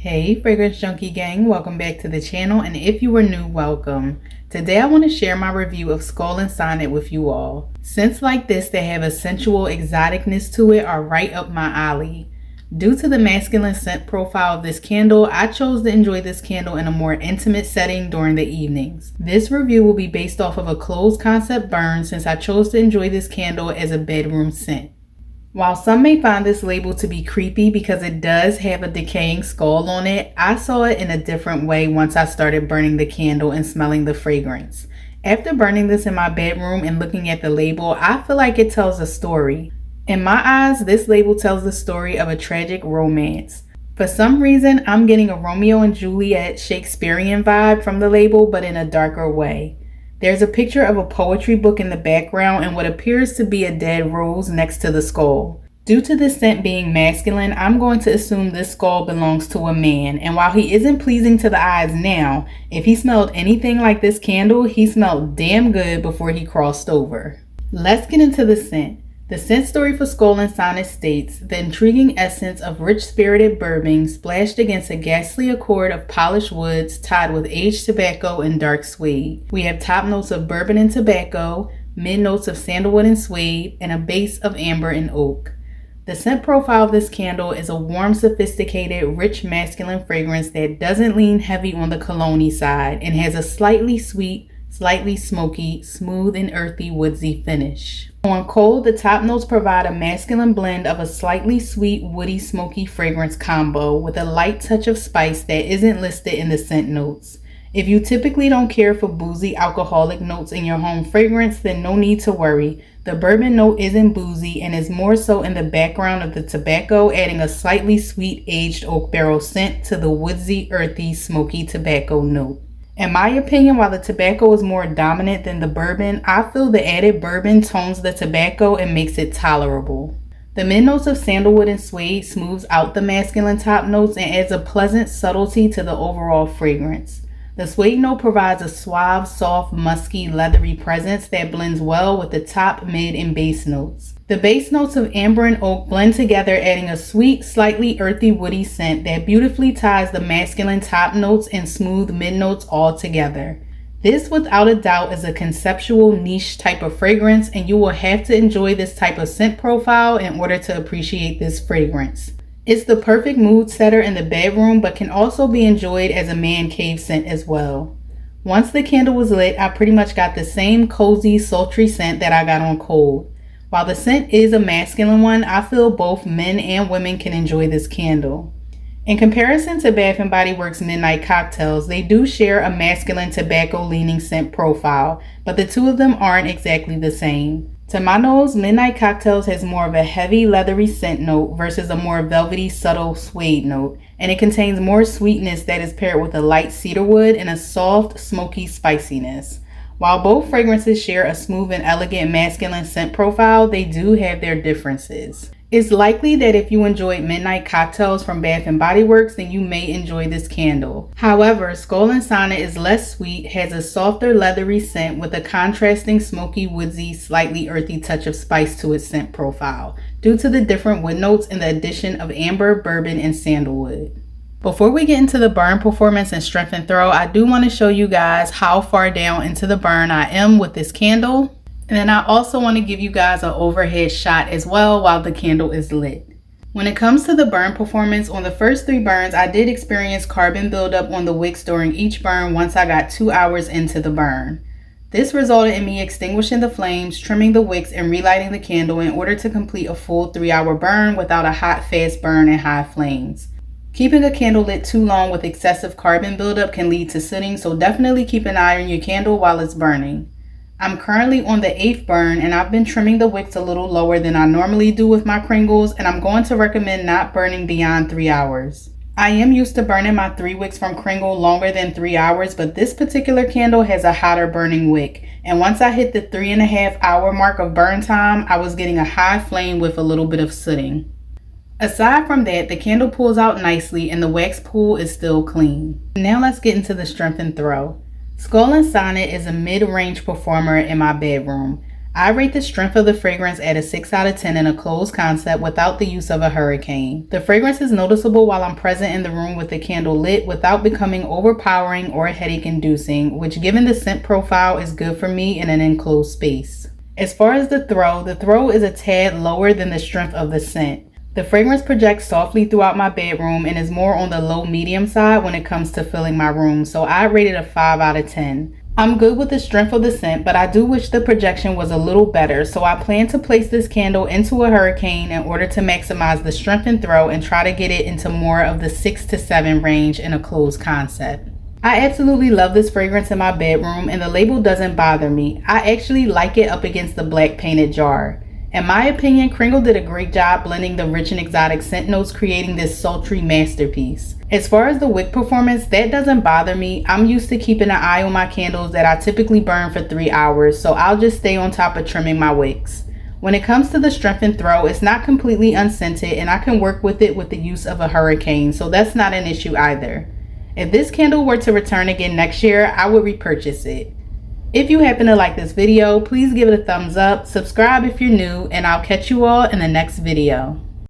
Hey Fragrance Junkie gang, welcome back to the channel, and if you are new, welcome. Today I want to share my review of Skull Sonnet with you all. Scents like this that have a sensual exoticness to it are right up my alley. Due to the masculine scent profile of this candle, I chose to enjoy this candle in a more intimate setting during the evenings. This review will be based off of a closed concept burn since I chose to enjoy this candle as a bedroom scent. While some may find this label to be creepy because it does have a decaying skull on it, I saw it in a different way once I started burning the candle and smelling the fragrance. After burning this in my bedroom and looking at the label, I feel like it tells a story. In my eyes, this label tells the story of a tragic romance. For some reason, I'm getting a Romeo and Juliet Shakespearean vibe from the label, but in a darker way. There's a picture of a poetry book in the background and what appears to be a dead rose next to the skull. Due to the scent being masculine, I'm going to assume this skull belongs to a man, and while he isn't pleasing to the eyes now, if he smelled anything like this candle, he smelled damn good before he crossed over. Let's get into the scent. The scent story for Skull Sonnet states, the intriguing essence of rich-spirited bourbon splashed against a ghastly accord of polished woods tied with aged tobacco and dark suede. We have top notes of bourbon and tobacco, mid notes of sandalwood and suede, and a base of amber and oak. The scent profile of this candle is a warm, sophisticated, rich masculine fragrance that doesn't lean heavy on the cologne side and has a slightly sweet, slightly smoky, smooth and earthy woodsy finish. On cold, the top notes provide a masculine blend of a slightly sweet, woody, smoky fragrance combo with a light touch of spice that isn't listed in the scent notes. If you typically don't care for boozy, alcoholic notes in your home fragrance, then no need to worry. The bourbon note isn't boozy and is more so in the background of the tobacco, adding a slightly sweet aged oak barrel scent to the woodsy, earthy, smoky tobacco note. In my opinion, while the tobacco is more dominant than the bourbon, I feel the added bourbon tones the tobacco and makes it tolerable. The mid notes of sandalwood and suede smooths out the masculine top notes and adds a pleasant subtlety to the overall fragrance. The suede note provides a suave, soft, musky, leathery presence that blends well with the top, mid, and base notes. The base notes of amber and oak blend together, adding a sweet, slightly earthy, woody scent that beautifully ties the masculine top notes and smooth mid notes all together. This, without a doubt, is a conceptual niche type of fragrance, and you will have to enjoy this type of scent profile in order to appreciate this fragrance. It's the perfect mood setter in the bedroom, but can also be enjoyed as a man cave scent as well. Once the candle was lit, I pretty much got the same cozy, sultry scent that I got on cold. While the scent is a masculine one, I feel both men and women can enjoy this candle. In comparison to Bath & Body Works Midnight Cocktails, they do share a masculine tobacco-leaning scent profile, but the two of them aren't exactly the same. To my nose, Midnight Cocktails has more of a heavy, leathery scent note versus a more velvety, subtle suede note, and it contains more sweetness that is paired with a light cedarwood and a soft, smoky spiciness. While both fragrances share a smooth and elegant masculine scent profile, they do have their differences. It's likely that if you enjoyed Midnight Cocktails from Bath & Body Works, then you may enjoy this candle. However, Skull Sonnet is less sweet, has a softer leathery scent with a contrasting smoky, woodsy, slightly earthy touch of spice to its scent profile, due to the different wood notes and the addition of amber, bourbon, and sandalwood. Before we get into the burn performance and strength and throw, I do want to show you guys how far down into the burn I am with this candle. And then I also want to give you guys an overhead shot as well while the candle is lit. When it comes to the burn performance, on the first 3 burns, I did experience carbon buildup on the wicks during each burn once I got 2 hours into the burn. This resulted in me extinguishing the flames, trimming the wicks, and relighting the candle in order to complete a full 3-hour burn without a hot, fast burn and high flames. Keeping a candle lit too long with excessive carbon buildup can lead to sooting, so definitely keep an eye on your candle while it's burning. I'm currently on the 8th burn, and I've been trimming the wicks a little lower than I normally do with my Kringles, and I'm going to recommend not burning beyond 3 hours. I am used to burning my 3 wicks from Kringle longer than 3 hours, but this particular candle has a hotter burning wick, and once I hit the 3.5-hour mark of burn time, I was getting a high flame with a little bit of sooting. Aside from that, the candle pulls out nicely and the wax pool is still clean. Now let's get into the strength and throw. Skull Sonnet is a mid-range performer in my bedroom. I rate the strength of the fragrance at a 6 out of 10 in a closed concept without the use of a hurricane. The fragrance is noticeable while I'm present in the room with the candle lit without becoming overpowering or headache inducing, which given the scent profile is good for me in an enclosed space. As far as the throw is a tad lower than the strength of the scent. The fragrance projects softly throughout my bedroom and is more on the low-medium side when it comes to filling my room, so I rate it a 5 out of 10. I'm good with the strength of the scent, but I do wish the projection was a little better, so I plan to place this candle into a hurricane in order to maximize the strength and throw and try to get it into more of the 6 to 7 range in a closed concept. I absolutely love this fragrance in my bedroom and the label doesn't bother me. I actually like it up against the black painted jar. In my opinion, Kringle did a great job blending the rich and exotic scent notes, creating this sultry masterpiece. As far as the wick performance, that doesn't bother me. I'm used to keeping an eye on my candles that I typically burn for 3 hours, so I'll just stay on top of trimming my wicks. When it comes to the strength and throw, it's not completely unscented and I can work with it with the use of a hurricane, so that's not an issue either. If this candle were to return again next year, I would repurchase it. If you happen to like this video, please give it a thumbs up, subscribe if you're new, and I'll catch you all in the next video.